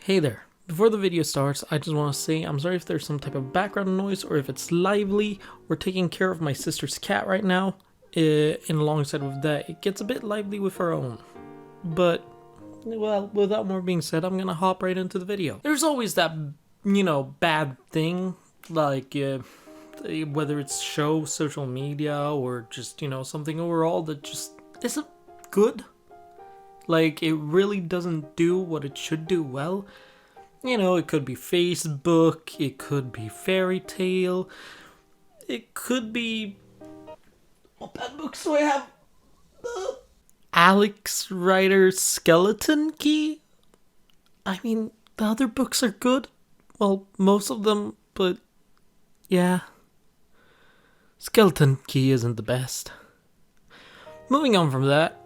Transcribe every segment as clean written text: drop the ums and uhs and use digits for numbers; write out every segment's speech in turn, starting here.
Hey there, before the video starts, I just want to say I'm sorry if there's some type of background noise or if it's lively. We're taking care of my sister's cat right now, and alongside with that, it gets a bit lively with our own. But, well, without more being said, I'm gonna hop right into the video. There's always that, bad thing, like, whether it's show, social media, or just, something overall that just isn't good. Like, it really doesn't do what it should do well. It could be Facebook, it could be Fairy Tale, it could be... What bad books do I have? Alex Rider's Skeleton Key? I mean, the other books are good. Well, most of them, but... yeah. Skeleton Key isn't the best. Moving on from that,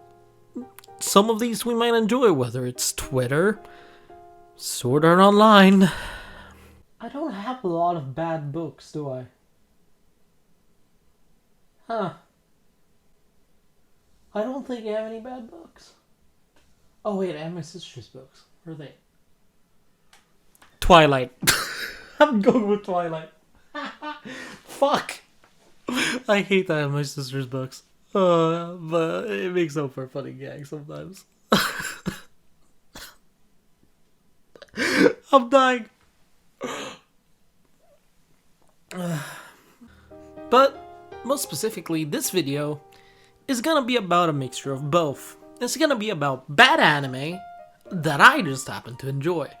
some of these we might enjoy, whether it's Twitter, Sword Art Online. I don't have a lot of bad books, do I? Huh. I don't think I have any bad books. Oh wait, I have my sister's books. Where are they? Twilight. I'm going with Twilight. Fuck. I hate that I have my sister's books. But it makes up for a funny gag sometimes. I'm dying. But, most specifically, this video is gonna be about a mixture of both. It's gonna be about bad anime that I just happen to enjoy.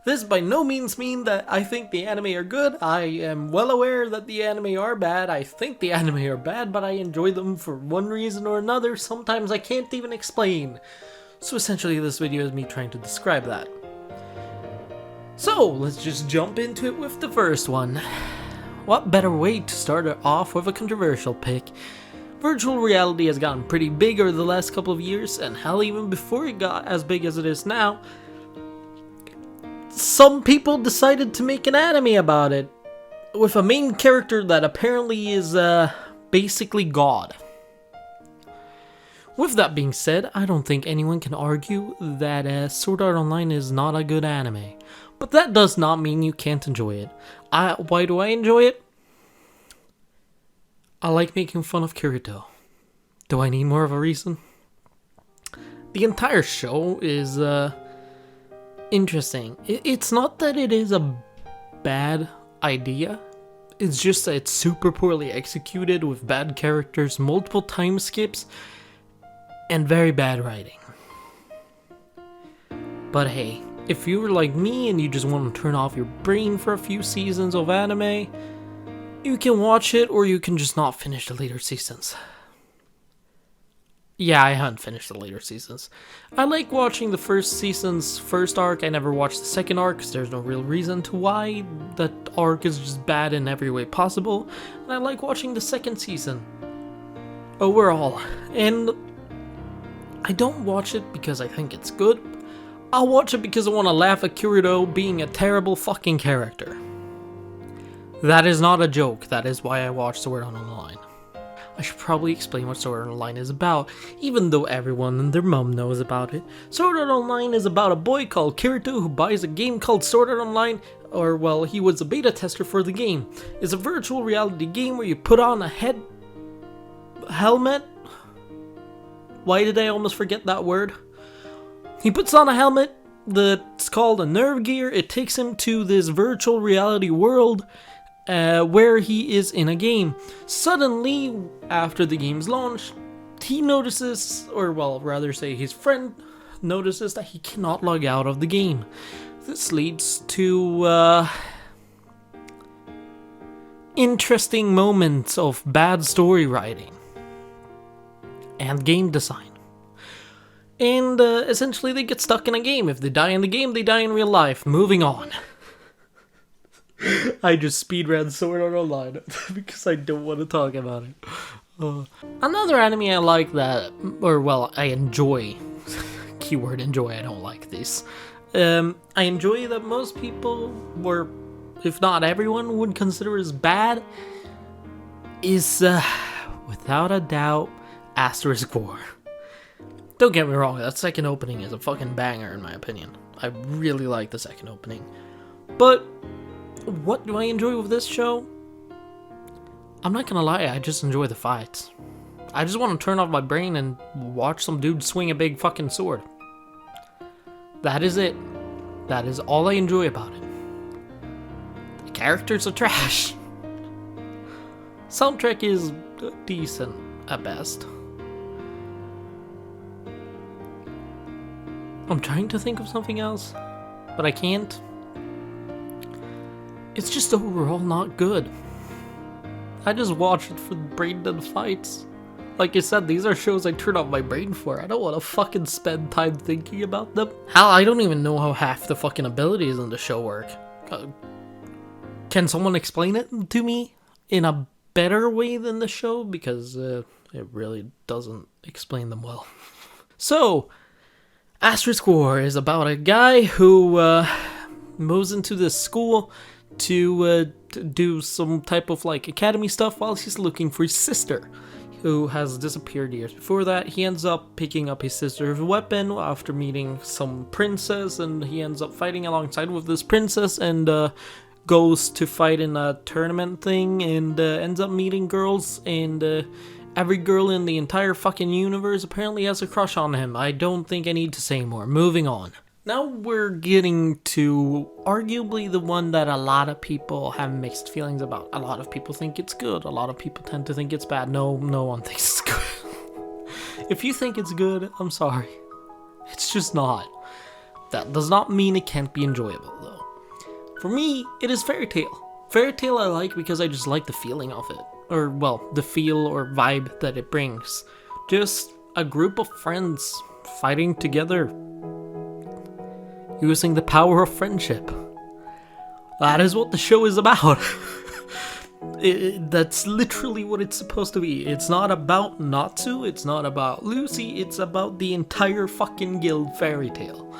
This by no means mean that I think the anime are good. I am well aware that the anime are bad. I think the anime are bad, but I enjoy them for one reason or another. Sometimes I can't even explain. So essentially this video is me trying to describe that. So let's just jump into it with the first one. What better way to start it off with a controversial pick? Virtual reality has gotten pretty big over the last couple of years, and hell, even before it got as big as it is now, some people decided to make an anime about it, with a main character that apparently is, basically God. With that being said, I don't think anyone can argue that Sword Art Online is not a good anime. But that does not mean you can't enjoy it. Why do I enjoy it? I like making fun of Keudae. Do I need more of a reason? The entire show is, interesting. It's not that it is a bad idea. It's just that it's super poorly executed with bad characters, multiple time skips, and very bad writing. But hey, if you were like me and you just want to turn off your brain for a few seasons of anime, you can watch it or you can just not finish the later seasons. Yeah, I haven't finished the later seasons. I like watching the first season's first arc. I never watched the second arc because there's no real reason to why. That arc is just bad in every way possible. And I like watching the second season overall. And I don't watch it because I think it's good. I'll watch it because I want to laugh at Keudae being a terrible fucking character. That is not a joke. That is why I watch Sword Art Online. I should probably explain what Sword Art Online is about, even though everyone and their mom knows about it. Sword Art Online is about a boy called Keudae who buys a game called Sword Art Online, or well, he was a beta tester for the game. It's a virtual reality game where you put on a helmet? Why did I almost forget that word? He puts on a helmet that's called a nerve gear. It takes him to this virtual reality world where he is in a game. Suddenly, after the game's launch, he notices, or well, rather say his friend notices that he cannot log out of the game. This leads to interesting moments of bad story writing and game design. And essentially they get stuck in a game. If they die in the game, they die in real life. Moving on. I just speedran Sword Art Online because I don't want to talk about it. Another anime I like that, or well, I enjoy. Keyword enjoy, I don't like this. I enjoy that most people, or if not everyone, would consider as bad, is, without a doubt, Asterisk. Don't get me wrong, that second opening is a fucking banger in my opinion. I really like the second opening. But what do I enjoy with this show? I'm not gonna lie, I just enjoy the fights. I just want to turn off my brain and watch some dude swing a big fucking sword. That is it. That is all I enjoy about it. The characters are trash. Soundtrack is decent at best. I'm trying to think of something else, but I can't. It's just overall not good. I just watch it for the brain dead fights. Like I said, these are shows I turn off my brain for. I don't want to fucking spend time thinking about them. Hell, I don't even know how half the fucking abilities in the show work. Can someone explain it to me in a better way than the show? Because it really doesn't explain them well. So, Asterisk War is about a guy who moves into this school to do some type of like academy stuff while he's looking for his sister, who has disappeared years before that. He ends up picking up his sister's weapon after meeting some princess, and he ends up fighting alongside with this princess, and goes to fight in a tournament thing, and ends up meeting girls, and every girl in the entire fucking universe apparently has a crush on him. I don't think I need to say more. Moving on. Now we're getting to arguably the one that a lot of people have mixed feelings about. A lot of people think it's good. A lot of people tend to think it's bad. No one thinks it's good. If you think it's good, I'm sorry. It's just not. That does not mean it can't be enjoyable, though. For me, it is Fairy Tail. Fairy Tail I like because I just like the feeling of it. Or, well, the feel or vibe that it brings. Just a group of friends fighting together, using the power of friendship. That is what the show is about. That's literally what it's supposed to be. It's not about Natsu, it's not about Lucy, it's about the entire fucking guild Fairy Tail.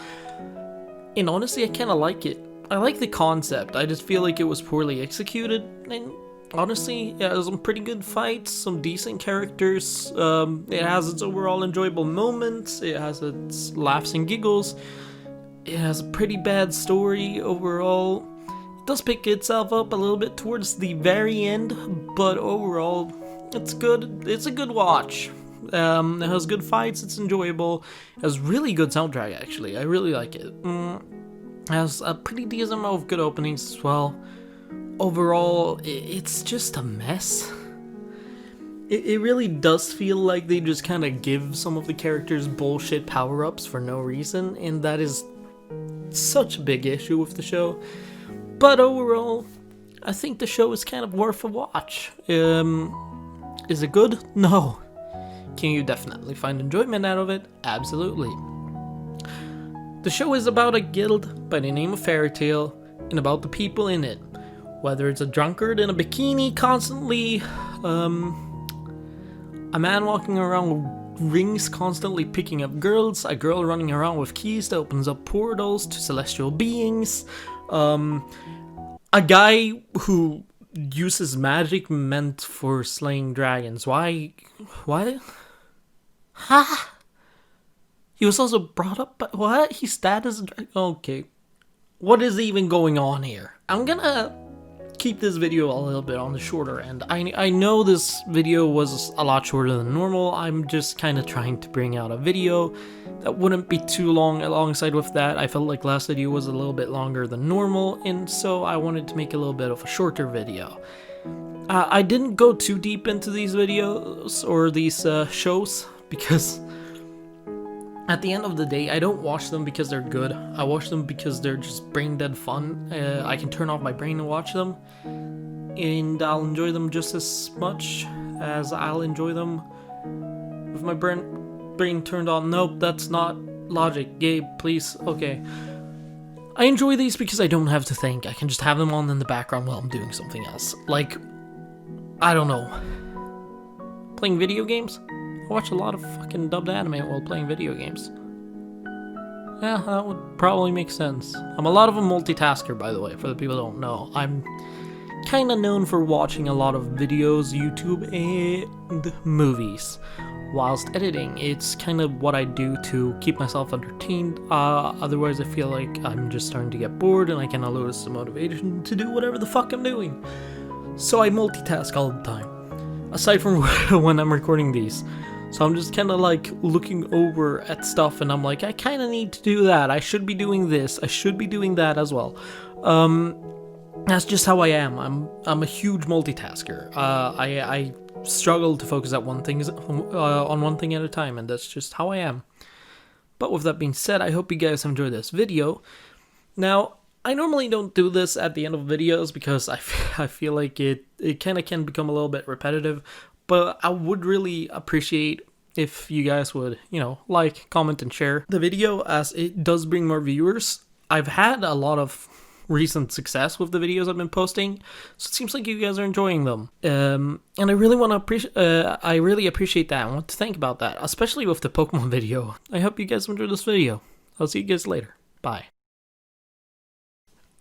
And honestly, I kinda like it. I like the concept, I just feel like it was poorly executed, and honestly, it has some pretty good fights, some decent characters, it has its overall enjoyable moments, it has its laughs and giggles, it has a pretty bad story overall. It does pick itself up a little bit towards the very end, but overall, it's good. It's a good watch. It has good fights, it's enjoyable. It has really good soundtrack, actually. I really like it. It has a pretty decent amount of good openings as well. Overall, it's just a mess. It really does feel like they just kind of give some of the characters bullshit power-ups for no reason, and that is such a big issue with the show. But overall, I think the show is kind of worth a watch. Is it good? No. Can you definitely find enjoyment out of it? Absolutely. The show is about a guild by the name of Fairy Tail, and about the people in it. Whether it's a drunkard in a bikini constantly, a man walking around with rings constantly picking up girls, a girl running around with keys that opens up portals to celestial beings, a guy who uses magic meant for slaying dragons. Why? What? Ha! He was also brought up, but what? His dad is a dragon? Okay. What is even going on here? I'm gonna keep this video a little bit on the shorter end. I know this video was a lot shorter than normal. I'm just kind of trying to bring out a video that wouldn't be too long. Alongside with that, I felt like last video was a little bit longer than normal, and so I wanted to make a little bit of a shorter video. I didn't go too deep into these videos or these shows because at the end of the day, I don't watch them because they're good. I watch them because they're just brain dead fun. I can turn off my brain and watch them, and I'll enjoy them just as much as I'll enjoy them with my brain turned on. Nope, that's not logic. Gabe, please. Okay. I enjoy these because I don't have to think. I can just have them on in the background while I'm doing something else. Like, I don't know, playing video games? I watch a lot of fucking dubbed anime while playing video games. Yeah, that would probably make sense. I'm a lot of a multitasker, by the way, for the people who don't know. I'm kind of known for watching a lot of videos, YouTube, and movies. whilst editing. It's kind of what I do to keep myself entertained. Otherwise I feel like I'm just starting to get bored and I cannot lose the motivation to do whatever the fuck I'm doing. So I multitask all the time, aside from when I'm recording these. So I'm just kind of like looking over at stuff and I'm like, I kind of need to do that. I should be doing this. I should be doing that as well. That's just how I am. I'm a huge multitasker. I struggle to focus on one thing at a time, and that's just how I am. But with that being said, I hope you guys enjoyed this video. Now, I normally don't do this at the end of videos because I feel like it kind of can become a little bit repetitive, but I would really appreciate if you guys would, like, comment, and share the video, as it does bring more viewers. I've had a lot of recent success with the videos I've been posting, so it seems like you guys are enjoying them. And I really want to appreciate that. I want to think about that, especially with the Pokemon video. I hope you guys enjoyed this video. I'll see you guys later. Bye.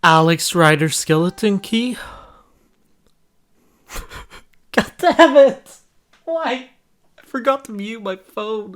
Alex Rider Skeleton Key? God damn it! Why? I forgot to mute my phone.